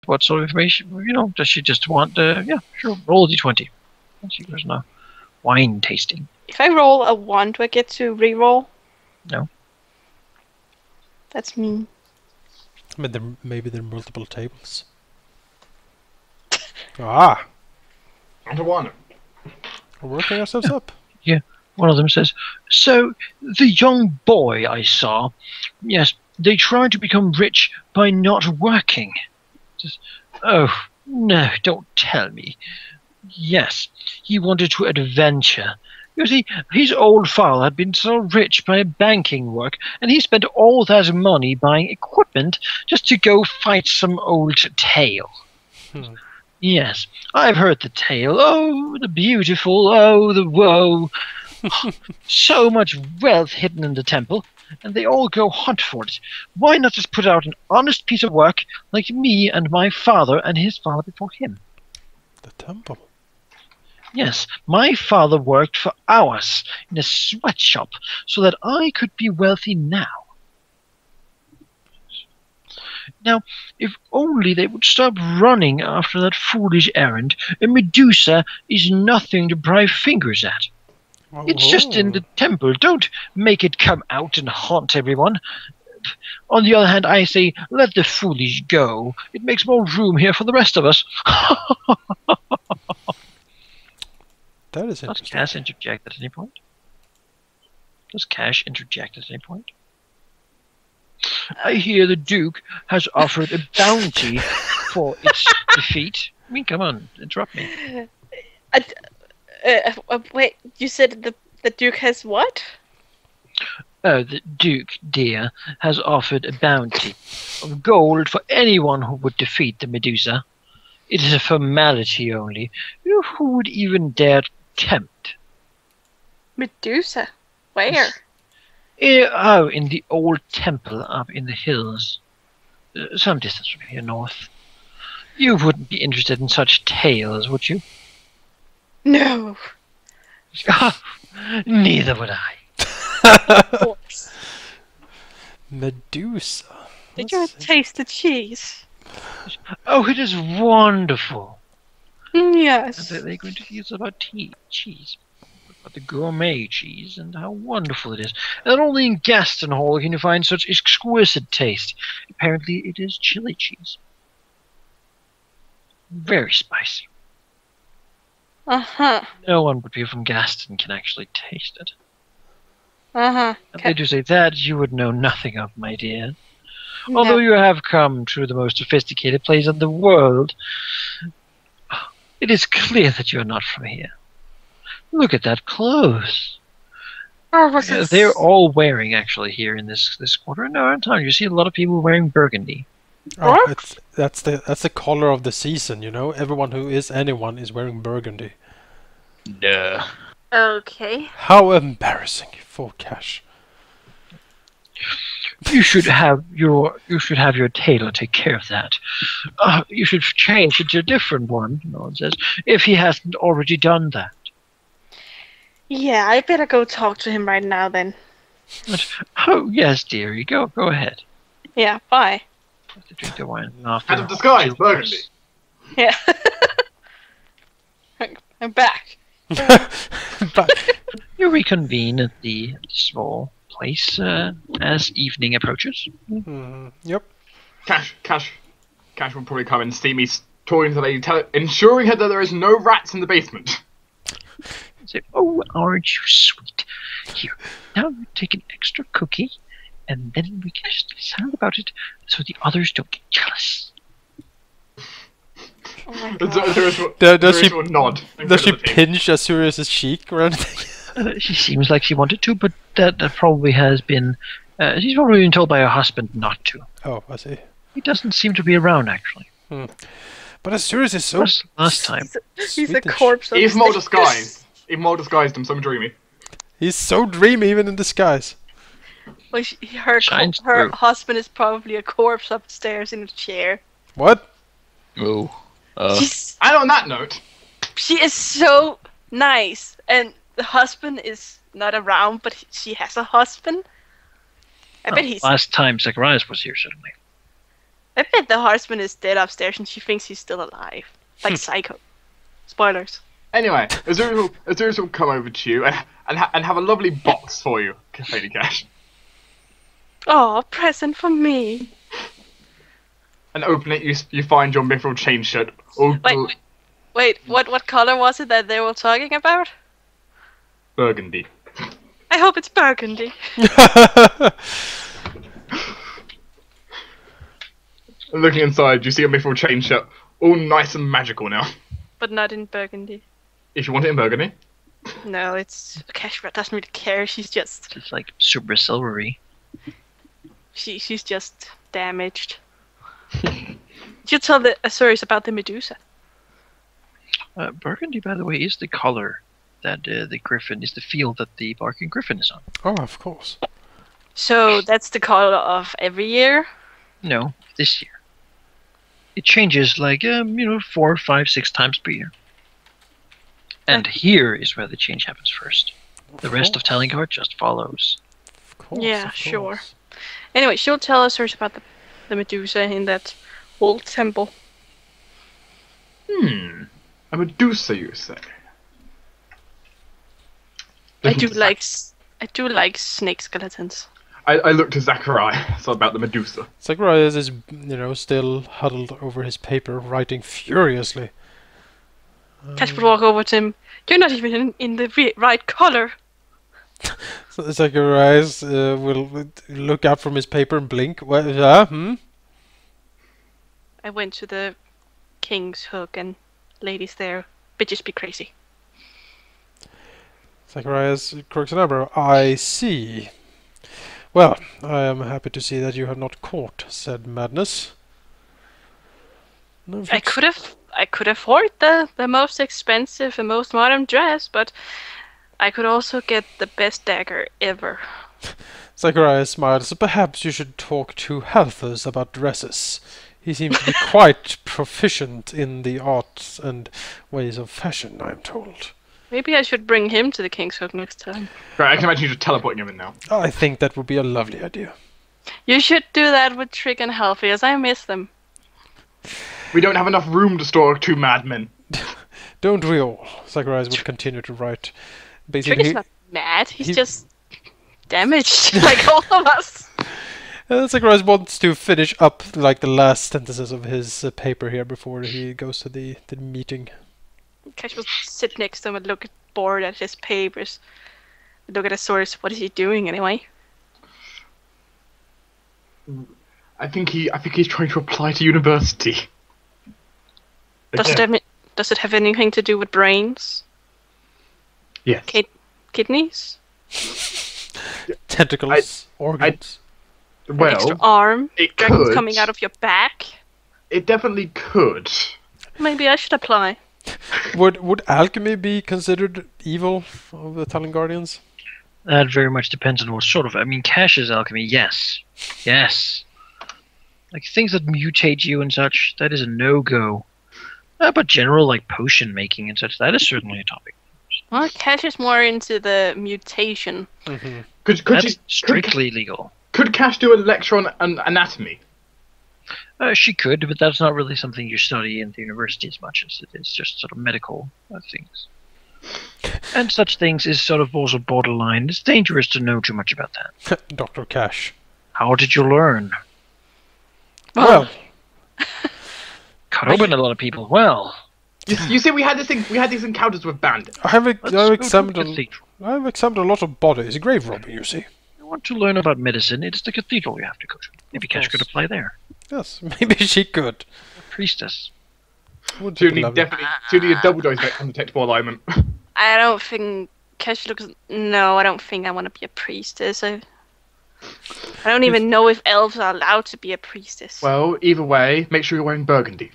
What sort of information? Does she just want? Yeah, sure. Roll a d20. And she goes, no. Wine tasting. If I roll a 1, do I get to re-roll? No. That's mean. Maybe there are multiple tables. Ah! And a 1. We're working ourselves up. Yeah. One of them says, so the young boy I saw, yes, they tried to become rich by not working. Says, oh, no, don't tell me. Yes, he wanted to adventure. You see, his old father had been so rich by banking work, and he spent all that money buying equipment just to go fight some old tale. Yes, I've heard the tale. Oh, the beautiful, oh, the woe. So much wealth hidden in the temple, and they all go hunt for it. Why not just put out an honest piece of work like me and my father and his father before him? The temple? Yes, my father worked for hours in a sweatshop so that I could be wealthy now. Now, if only they would stop running after that foolish errand, a Medusa is nothing to pry fingers at. It's just in the temple. Don't make it come out and haunt everyone. On the other hand, I say, let the foolish go. It makes more room here for the rest of us. That is interesting. Does Cash interject at any point? Does Cash interject at any point? I hear the Duke has offered a bounty for its defeat. I mean, come on, interrupt me. Wait, you said the Duke has what? Oh, the Duke, dear, has offered a bounty of gold for anyone who would defeat the Medusa. It is a formality only. Who would even dare tempt? Medusa? Where? In the old temple up in the hills. Some distance from here north. You wouldn't be interested in such tales, would you? No. Neither would I. Of course. Medusa. Did you taste the cheese? Oh, it is wonderful. Yes. And they're going to use about cheese. About the gourmet cheese and how wonderful it is. And only in Gaston Hall can you find such exquisite taste. Apparently it is chili cheese. Very spicy. Uh-huh. No one but people from Gaston can actually taste it. Uh-huh. And they do say that you would know nothing of, my dear. No. Although you have come to the most sophisticated place in the world, it is clear that you are not from here. Look at that clothes. Oh, what's this? They're all wearing, actually, here in this quarter. No, in time you see a lot of people wearing burgundy. Oh, that's the color of the season, you know. Everyone who is anyone is wearing burgundy. Duh. Okay. How embarrassing for Cash. You should have your tailor take care of that. You should change it to a different one, no one says, if he hasn't already done that. Yeah, I better go talk to him right now then. But, oh yes, dearie, go ahead. Yeah, bye. Have to drink the wine after. Out of disguise, burgundy. Yeah. I'm back. But You reconvene at the small place as evening approaches. yep. Cash will probably come and see me talking to the lady, ensuring her that there is no rats in the basement. Say, oh, aren't you sweet? Here, now you take an extra cookie, and then we can just be silent about it, so the others don't get jealous. Oh my god. Does she pinch Azurius' cheek or anything? She seems like she wanted to, but that probably has been. She's probably been told by her husband not to. Oh, I see. He doesn't seem to be around, actually. But Azurius is so... Last time. He's a corpse of Even more disguised. Even more disguised, I'm so dreamy. He's so dreamy even in disguise. Well, her husband is probably a corpse upstairs in a chair. What? Oh. And on that note... She is so nice, and the husband is not around, but she has a husband. I bet he's... Last time Zacharias was here, certainly. I bet the husband is dead upstairs and she thinks he's still alive. Like Psycho. Spoilers. Anyway, Azurus will come over to you and have a lovely box for you, Lady Cash. Oh, present for me. And open it, you find your mithril chain shirt. All Wait, what color was it that they were talking about? burgundy. I hope it's burgundy. And looking inside, you see a mithril chain shirt, all nice and magical now. But not in burgundy. If you want it in burgundy. No, it's... Kashra doesn't really care, she's just... It's like super silvery. She's just damaged. You tell the Azurus about the Medusa. Burgundy, by the way, is the color that the griffin is the field that the barking griffin is on. Oh, of course. So that's the color of every year? No, this year. It changes like 4, 5, 6 times per year. And here is where the change happens first. The rest of Talingard just follows. Of course. Yeah, of sure. course. Anyway, she'll tell us first about the Medusa in that old temple. A Medusa, you say? I do like snake skeletons. I looked to Zachariah, so about the Medusa. Zacharias is, still huddled over his paper, writing furiously. Cash would walk over to him. You're not even in the right color. So Zacharias will look up from his paper and blink. I went to the King's Hook and ladies there. Bitches be crazy. Zacharias crooks an eyebrow. I see. Well, I am happy to see that you have not caught said madness. No, I could afford the most expensive and most modern dress, but I could also get the best dagger ever. Zacharias smiled. So perhaps you should talk to Halthus about dresses. He seems to be quite proficient in the arts and ways of fashion, I'm told. Maybe I should bring him to the King's Hook next time. Right, I can imagine you just teleporting him in now. I think that would be a lovely idea. You should do that with Trick and Halfie, as I miss them. We don't have enough room to store 2 madmen. Don't we all? Zacharias would continue to write. Trick Basically, is not mad, he's just damaged, like all of us. Zacharias wants to finish up like the last sentences of his paper here before he goes to the meeting. Cash will sit next to him and look bored at his papers. Look at the source. What is he doing anyway? I think he's trying to apply to university. Does it have anything to do with brains? Yes. Kidneys? Tentacles, organs. An Well, extra arm? it Dragons could. coming out of your back? It definitely could. Maybe I should apply. Would alchemy be considered evil of the Talon Guardians? That very much depends on what sort of. I mean, Cash's alchemy, yes. Yes. Like things that mutate you and such, that is a no-go. But general, like potion making and such, that is certainly a topic. Well, Cash is more into the mutation. Mm-hmm. Could That's strictly legal. Could Cash do a lecture on anatomy? She could, but that's not really something you study in the university as much as it is just sort of medical things. And such things is sort of also borderline. It's dangerous to know too much about that. Dr. Cash. How did you learn? Well, Cut open a lot of people. Well, You see, we had these encounters with bandits. I've let's go to examined the a lot of bodies. Grave robbing, you see. you want to learn about medicine, it's the cathedral you have to go to. Maybe Cash could apply there. Yes, maybe she could. A priestess. Would She'll be need lovely. a double dose of undetectable alignment. I don't think Cash looks... No, I don't think I want to be a priestess. I don't even know if elves are allowed to be a priestess. Well, either way, make sure you're wearing burgundy.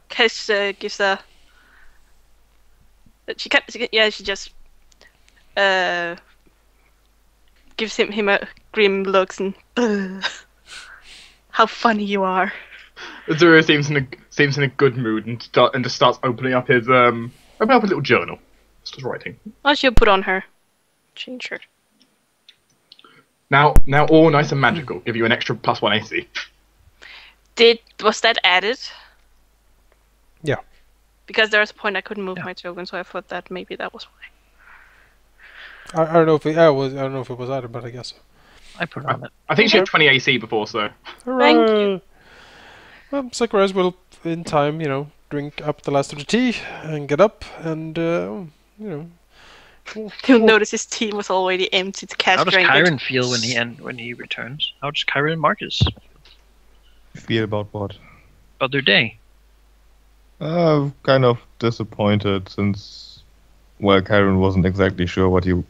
Cash gives a... She just gives him a grim look and... How funny you are. Azura seems in a good mood and just starts opening up his a little journal. Starts writing. Well, she'll put on her chain shirt. Now all nice and magical. Give you an extra +1 AC. Was that added? Yeah. Because there was a point I couldn't move my token, so I thought that maybe that was why. I don't know if I don't know if it was added, but I guess so. I put on it. I think she had 20 AC before, so. Thank you. Well, Zacharias will, in time, drink up the last of the tea and get up and, You'll notice his tea was already empty to Cash How does drank it. Kyron feel when he returns? How does Kyron and Marcus Feel about what? about their day? Kind of disappointed since, well, Kyron wasn't exactly sure what he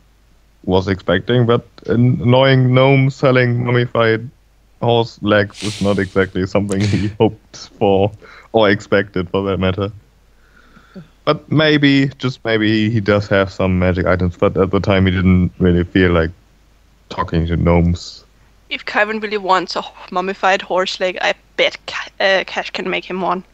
was expecting, but an annoying gnome selling mummified horse legs is not exactly something he hoped for or expected, for that matter. But maybe, just maybe, he does have some magic items, but at the time he didn't really feel like talking to gnomes. If Kyron really wants a mummified horse leg, I bet Cash can make him one.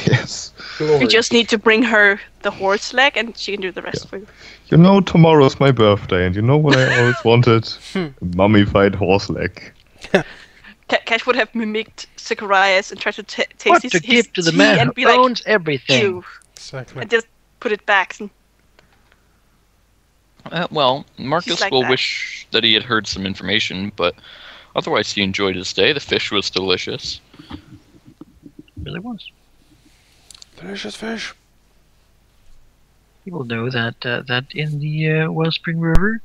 Yes. You just need to bring her the horse leg and she can do the rest for you. You know, tomorrow's my birthday, and you know what I always wanted? A mummified horse leg. Cash would have mimicked Zacharias and tried to taste What his to give to the tea man and who be like, owns everything? ew, Exactly. and just put it back. Well, Marcus like will that. wish that he had heard some information, but otherwise he enjoyed his day. The fish was delicious. Really was. Delicious fish. You will know that that in the Wellspring River,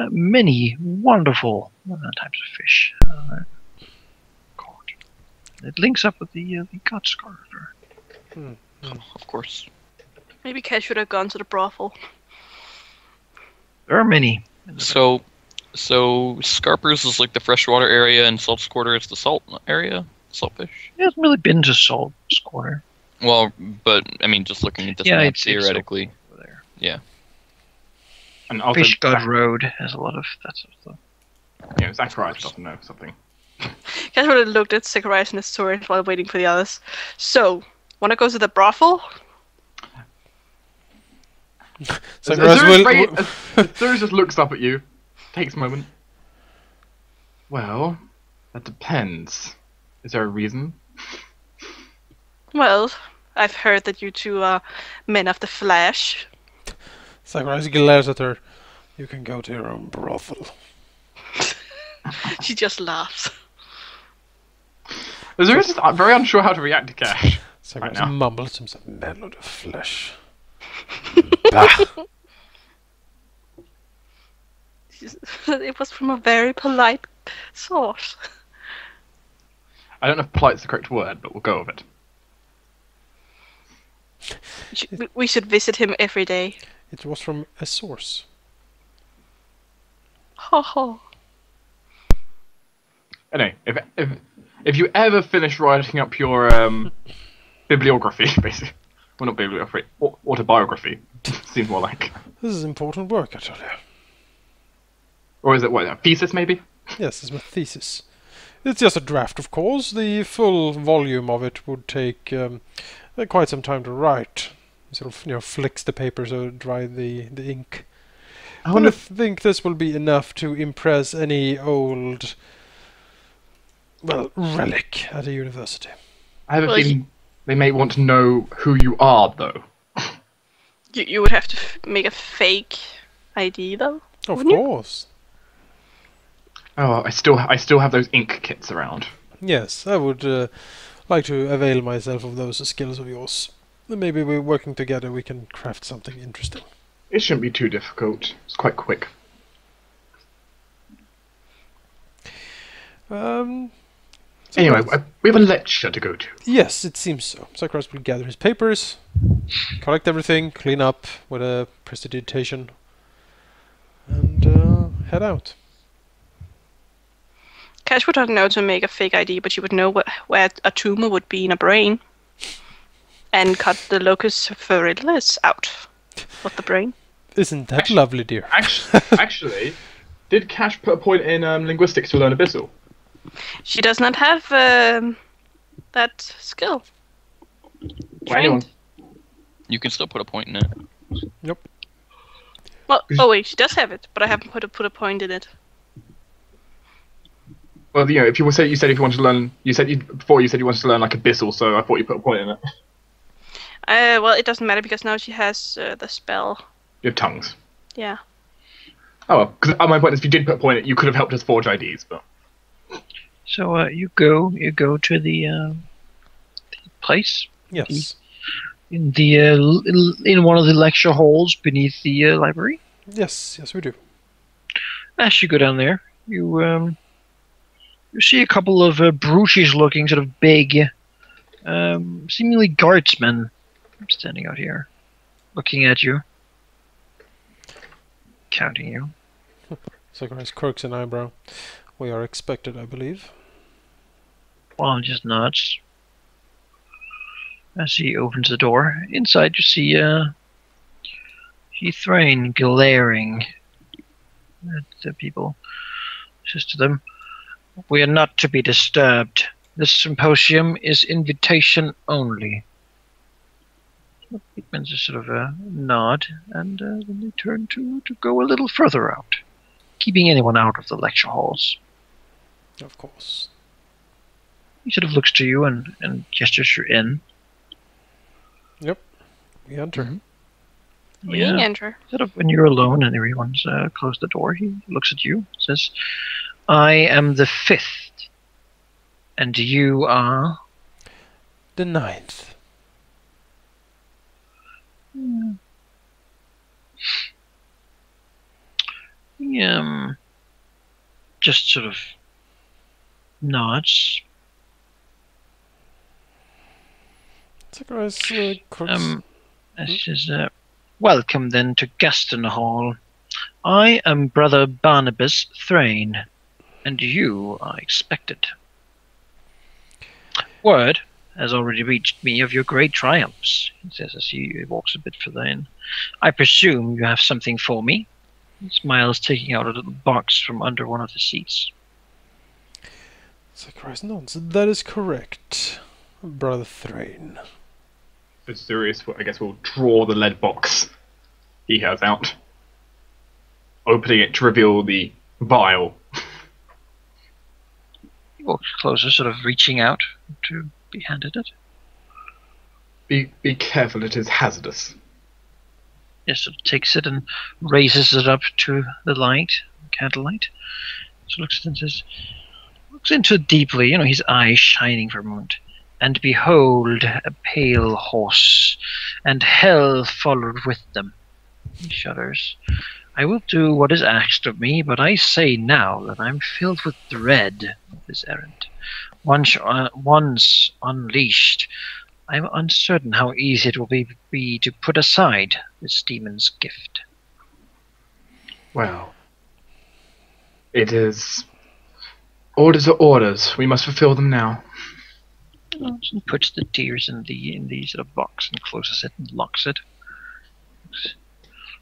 many wonderful types of fish caught. It links up with the God Scarver. Of course. Maybe Cash should have gone to the brothel. There are many. So Scarpers is like the freshwater area, and Salt's Quarter is the salt area, saltfish. He hasn't really been to Salt Quarter. Well, but I mean, just looking at this map, it's theoretically, over there. yeah. And also, Fish God Road has a lot of that sort of stuff. Zacharias doesn't know something. Cash would have looked at Zacharias and his sword while waiting for the others. So, wanna go to the brothel? Zacharias Azurius just looks up at you, takes a moment. Well, that depends. Is there a reason? Well, I've heard that you two are men of the flesh. Zacharias glares at her. You can go to your own brothel. She just laughs. Azurius is very unsure how to react to Cash. Zacharias now. mumbles himself. Men of the flesh. Bah. It was from a very polite source. I don't know if polite's the correct word, but we'll go with it. We should visit him every day. It was from a source. Ha ha. Anyway, if you ever finish writing up your bibliography, basically, well, not bibliography, autobiography, seems more like, This is important work, I tell you. or is it what, a thesis maybe? Yes, it's my thesis. It's just a draft, of course. The full volume of it would take quite some time to write. Sort of, flicks the paper so dry the ink. I wonder I think this will be enough to impress any old, relic at a university. I have a Well, feeling they may want to know who you are, though. You would have to make a fake ID though. Of Wouldn't you? course. Oh, I still have those ink kits around. Yes, I would like to avail myself of those skills of yours. Then maybe we're working together, we can craft something interesting. It shouldn't be too difficult. It's quite quick. Anyway, Anyway, we have a lecture to go to. yes, it seems so. Zacharias will gather his papers, collect everything, clean up with a prestidigitation, and head out. Cash would not know to make a fake ID, but she would know where a tumor would be in a brain. And cut the locus virilis out of the brain. Isn't that lovely, dear? Actually, did Cash put a point in linguistics to learn Abyssal? She does not have that skill. Well, anyone. You can still put a point in it. Nope. Well, oh wait, she does have it, but I haven't put a point in it. Well, if you said if you wanted to learn, before you said you wanted to learn like Abyssal, so I thought you put a point in it. Well, it doesn't matter because now she has the spell. You have tongues. Yeah. Oh well, because my point is, if you did put a point in it, you could have helped us forge IDs, but. So you go to the place. Yes. In one of the lecture halls beneath the library. Yes, we do. As you go down there, you see a couple of brutish-looking, sort of big, seemingly guardsmen standing out here, looking at you, counting you. Zacharias quirks an eyebrow. We are expected, I believe. Well, just nods. As he opens the door, inside you see Thrain glaring at the people. Says to them, "We are not to be disturbed. This symposium is invitation only." The pigmen just sort of nod, and then they turn to go a little further out, keeping anyone out of the lecture halls. Of course. He sort of looks to you and gestures you in. We enter. We enter. Sort of when you're alone and everyone's closed the door, he looks at you, says, "I am the 5th, and you are?" The 9th. He just sort of nods. Zacharias quirks. Says, "Welcome then to Gaston Hall. I am Brother Barnabas Thrain, and you are expected. Word has already reached me of your great triumphs," he says as he walks a bit further in. "I presume you have something for me." He smiles, taking out a little box from under one of the seats. Zacharias nods. That is correct, Brother Thrain. It's serious. I guess we'll draw the lead box he has out, opening it to reveal the vial. He walks closer, sort of reaching out to be handed it. Be careful, it is hazardous. Yes, sort of takes it and raises it up to the light, candlelight. So looks at it and says, looks into it deeply, his eyes shining for a moment. "And behold, a pale horse, and hell followed with them." He shudders. "I will do what is asked of me, but I say now that I am filled with dread of this errand. Once unleashed, I am uncertain how easy it will be to put aside this demon's gift." Well, it is. Orders are orders. We must fulfill them now. And puts the tears in the sort of box and closes it and locks it.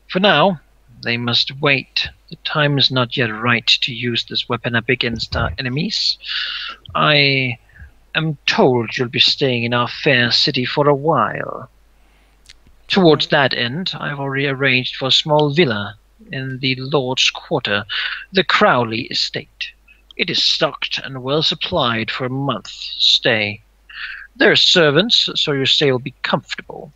"For now, they must wait. The time is not yet right to use this weapon up against our enemies. I am told you'll be staying in our fair city for a while. Towards that end, I've already arranged for a small villa in the Lord's Quarter, the Crowley Estate. It is stocked and well supplied for a month's stay. There are servants, so your stay will be comfortable.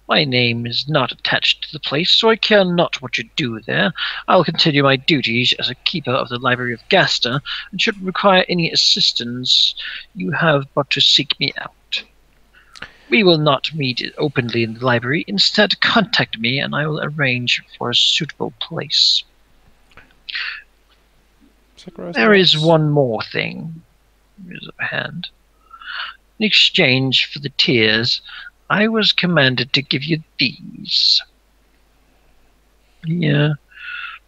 My name is not attached to the place, so I care not what you do there. I'll continue my duties as a keeper of the Library of Gaster, and should require any assistance, you have but to seek me out. We will not meet openly in the library. Instead, contact me, and I will arrange for a suitable place. There is one more thing." Here's a hand. "In exchange for the tears, I was commanded to give you these." He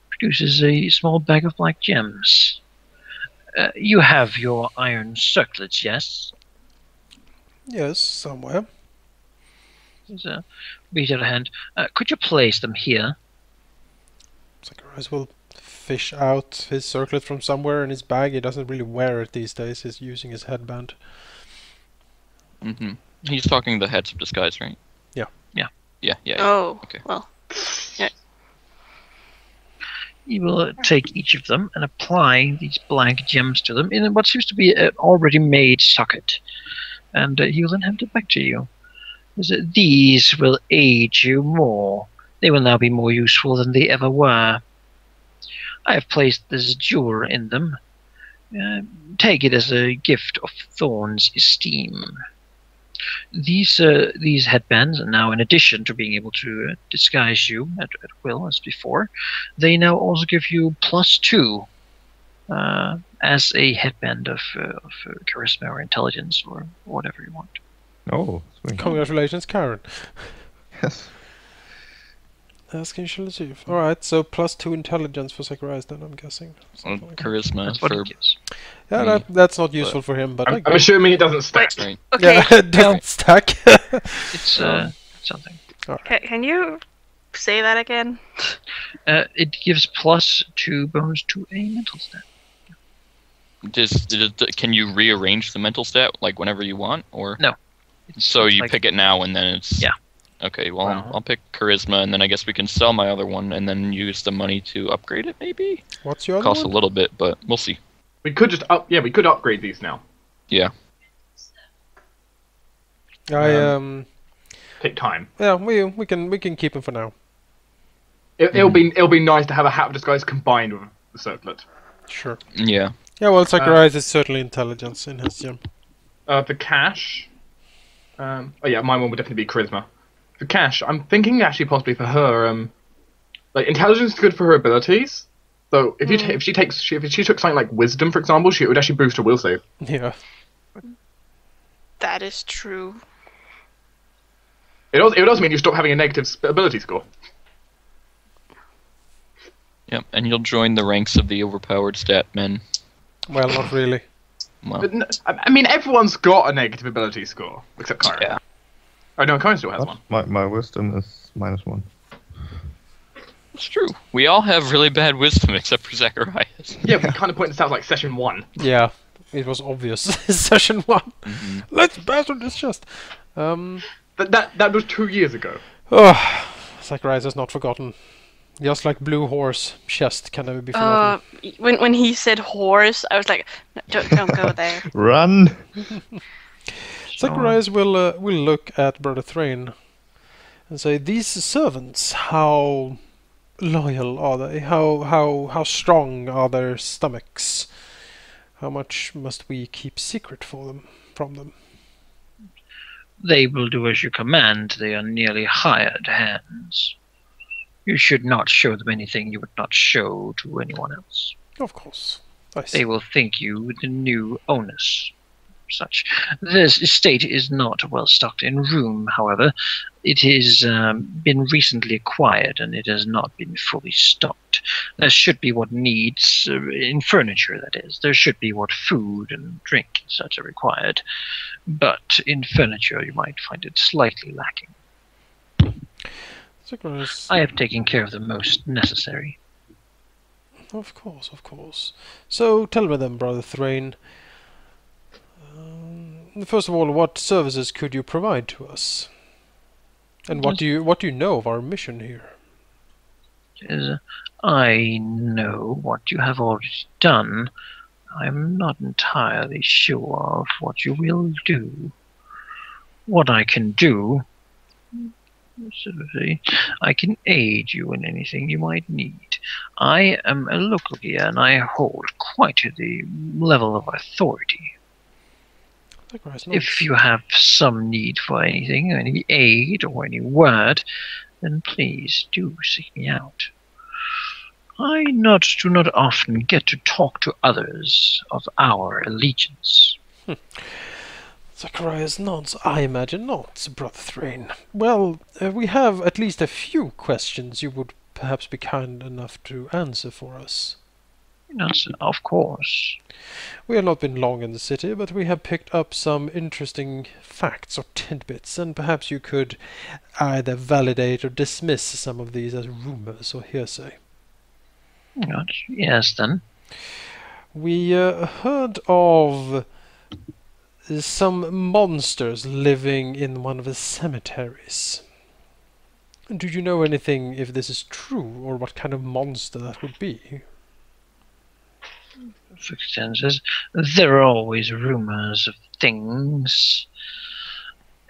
produces a small bag of black gems. "You have your iron circlets, yes?" Yes, somewhere. There's a beat of a hand. "Could you place them here?" Zacharias will fish out his circlet from somewhere in his bag. He doesn't really wear it these days. He's using his headband. Mm-hmm. He's talking the heads of disguise, right? Yeah. Yeah. Oh, Okay. well. Yeah. He will take each of them and apply these black gems to them in what seems to be an already made socket. And he will then hand it back to you. These will aid you more. They will now be more useful than they ever were. I have placed this jewel in them. Take it as a gift of Thorn's esteem. These headbands are now, in addition to being able to disguise you at will as before, they now also give you +2 as a headband of charisma or intelligence or whatever you want. Oh, sweet. Congratulations, Karen. Yes. Asking initiative. Alright, so +2 intelligence for Zacharias then, I'm guessing. Something like that. Charisma That's what for it gives. Yeah, that's not useful for him, but I I'm guess. assuming it doesn't stack. right. Okay. Yeah, it doesn't stack. It's something. Can you say that again? It gives +2 bonus to a mental stat. Can you rearrange the mental stat like whenever you want, or No. So it's you like- pick it now and then it's Yeah. Okay, well Wow. I'll pick charisma and then I guess we can sell my other one and then use the money to upgrade it. Maybe What's your other costs a one? little bit, but we'll see. We could just we could upgrade these now. Yeah. Take time. Yeah, we can keep him for now. It'll be nice to have a hat of disguise combined with the circlet. Sure. Yeah. Yeah, well, Zacharias is certainly intelligence in his gem. For cash, oh yeah, my one would definitely be charisma. For cash, I'm thinking actually possibly for her, like intelligence is good for her abilities. So if if she took something like wisdom, for example, it would actually boost her will save. Yeah. That is true. It does mean you stop having a negative ability score. Yep. And you'll join the ranks of the overpowered stat men. Well, not really. Well, But I mean, everyone's got a negative ability score except Kyron. yeah. Oh no, Kyron still has one. My wisdom is -1. It's true. We all have really bad wisdom except for Zacharias. Yeah, we kind of pointed this out like session 1. Yeah, it was obvious. Session 1. Let's bastard this chest. That was 2 years ago. Oh, Zacharias has not forgotten. Just like Blue Horse, chest can never be forgotten. When he said horse, I was like, no, don't go there. Run! Zacharias will look at Brother Thrain and say, "These servants, how loyal are they? How strong are their stomachs? How much must we keep secret from them?" They will do as you command. They are nearly hired hands. You should not show them anything you would not show to anyone else. Of course. I see. They will think you the new owners. Such. This estate is not well stocked in room, however. It has been recently acquired and it has not been fully stocked. There should be what needs, in furniture that is. There should be what food and drink and such are required. But in furniture you might find it slightly lacking. Zacharias, I have taken care of the most necessary. of course, of course. So tell me then, Brother Thrain. First of all, what services could you provide to us? And what do you know of our mission here? I know what you have already done. I'm not entirely sure of what you will do. What I can do, I can aid you in anything you might need. I am a local here, and I hold quite the level of authority. Zacharias, If you have some need for anything, any aid or any word, then please do seek me out. I do not often get to talk to others of our allegiance. Zacharias nods. I imagine not, Brother Thrain. Well, we have at least a few questions you would perhaps be kind enough to answer for us. Yes, of course. We have not been long in the city, but we have picked up some interesting facts or tidbits, and perhaps you could either validate or dismiss some of these as rumors or hearsay. Yes, then. We heard of some monsters living in one of the cemeteries. Do you know anything if this is true, or what kind of monster that would be? Says, there are always rumors of things.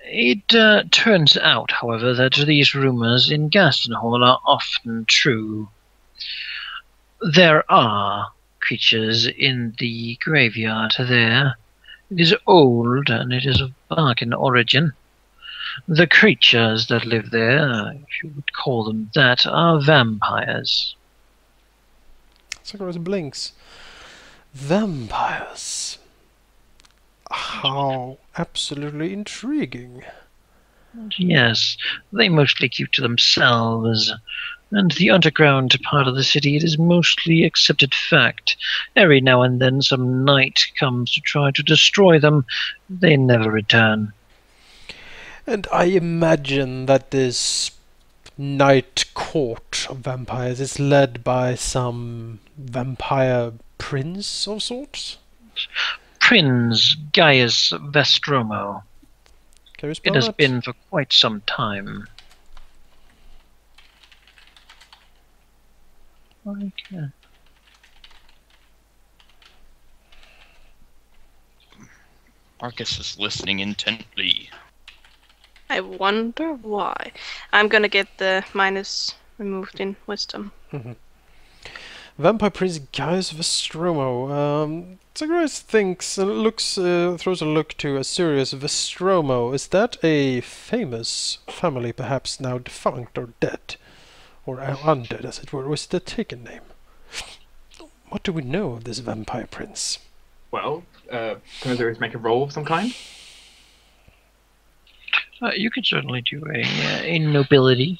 It turns out, however, that these rumors in Gastenhall are often true. There are creatures in the graveyard there. It is old, and it is of bargain origin. The creatures that live there, if you would call them that, are vampires. Sakura blinks. Vampires. How absolutely intriguing. Yes, they mostly keep to themselves. And the underground part of the city, it is mostly accepted fact. Every now and then some knight comes to try to destroy them. They never return. And I imagine that this night court of vampires is led by some vampire prince of sorts? Prince Gaius Vestromo. Can you spell It has that? been for quite some time. Okay. Marcus is listening intently. I wonder why. I'm gonna get the minus removed in wisdom. Vampire Prince Gaius Vestromo. Zagreus thinks and looks, throws a look to a serious Vestromo. Is that a famous family, perhaps now defunct or dead? Or undead, as it were? Or is it a taken name? What do we know of this vampire prince? Well, can Osiris make a roll of some kind? You could certainly do a nobility.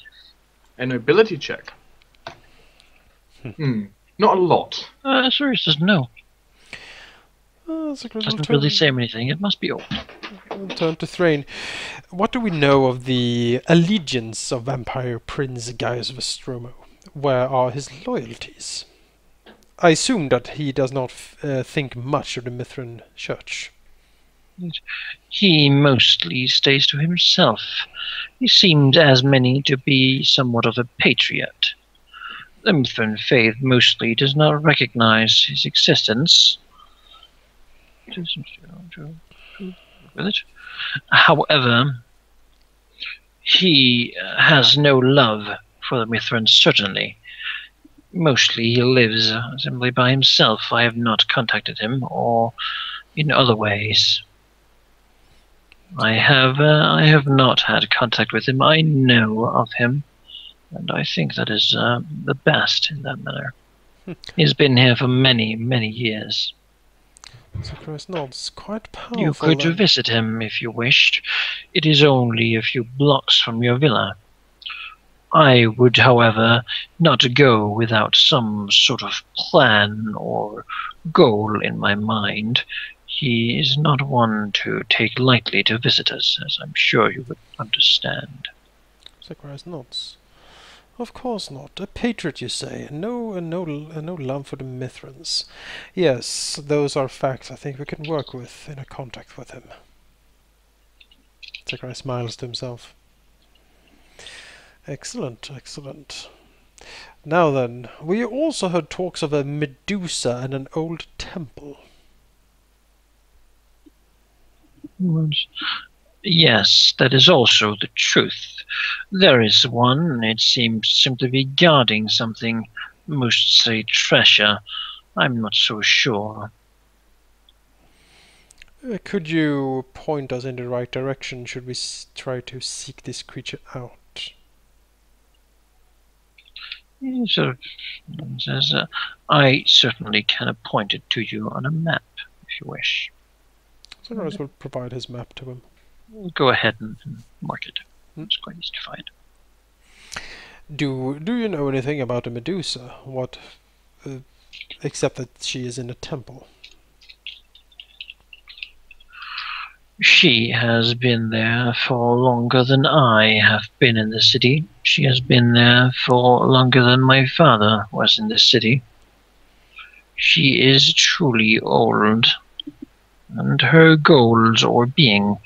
A nobility check. Not a lot. Sirius doesn't know. Zagreus Doesn't really say anything. It must be old. We'll turn to Thrain. What do we know of the allegiance of Vampire Prince Gaius Vestromo? Where are his loyalties? I assume that he does not think much of the Mithran Church. He mostly stays to himself. He seemed, as many, to be somewhat of a patriot. The Mithran faith mostly does not recognize his existence. However, he has no love for the Mithrans, certainly. Mostly he lives simply by himself. I have not contacted him, or in other ways. I have not had contact with him. I know of him, and I think that is the best in that manner. He's been here for many, many years. Zagreus nods. Quite powerful. You could then. visit him if you wished. It is only a few blocks from your villa. I would, however, not go without some sort of plan or goal in my mind. He is not one to take lightly to visitors, as I'm sure you would understand. Zagreus nods. Of course not. A patriot, you say, and no love for the Mithrans. Yes, those are facts I think we can work with in a contact with him. Zagreus smiles to himself. Excellent, excellent. Now then, we also heard talks of a Medusa and an old temple. Yes, that is also the truth. There is one, it seems simply be guarding something, most say treasure. I'm not so sure. Could you point us in the right direction? Should we try to seek this creature out? He sort of says, I certainly can point it to you on a map, if you wish. Zagreus will provide his map to him. Go ahead and mark it. It's quite easy to find. Do you know anything about the Medusa? What, except that she is in a temple? She has been there for longer than I have been in the city. She has been there for longer than my father was in the city. She is truly old, and her goals or being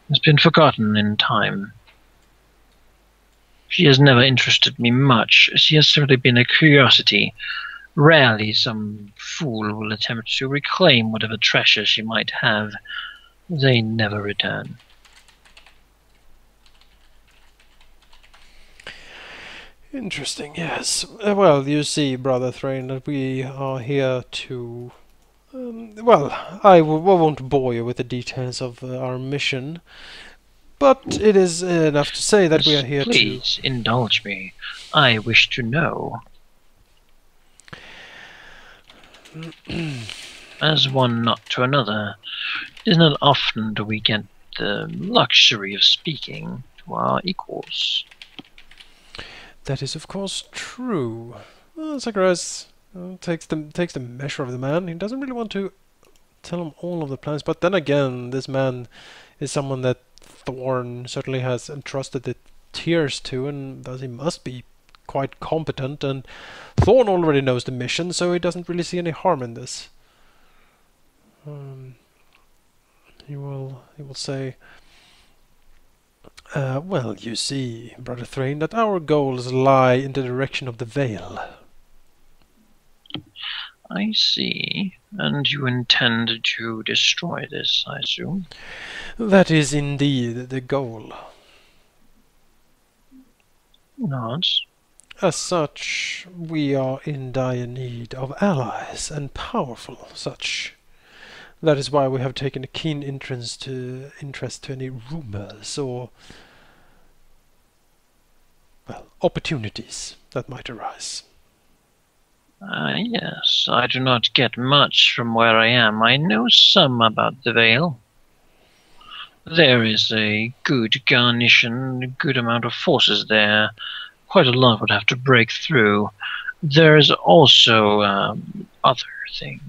has been forgotten in time. She has never interested me much. She has simply been a curiosity. Rarely some fool will attempt to reclaim whatever treasure she might have. They never return. Interesting, yes. Well, you see, Brother Thrain, that we are here to... well, I won't bore you with the details of our mission, but it is enough to say that we are here Please indulge me. I wish to know. As one not to another, it is not often do we get the luxury of speaking to our equals. That is, of course, true. Well, Zacharias takes the measure of the man. He doesn't really want to tell him all of the plans, but then again, this man is someone that Thorn certainly has entrusted the tears to, and thus he must be quite competent, and Thorn already knows the mission, so he doesn't really see any harm in this. He will say, well, you see, Brother Thrain, that our goals lie in the direction of the Vale. I see. And you intend to destroy this, I assume? That is indeed the goal. Not. As such, we are in dire need of allies, and powerful such. That is why we have taken a keen interest to any rumors or, well, opportunities that might arise. Yes, I do not get much from where I am. I know some about the Vale. There is a good garnison, a good amount of forces there. Quite a lot would have to break through. There's also other things.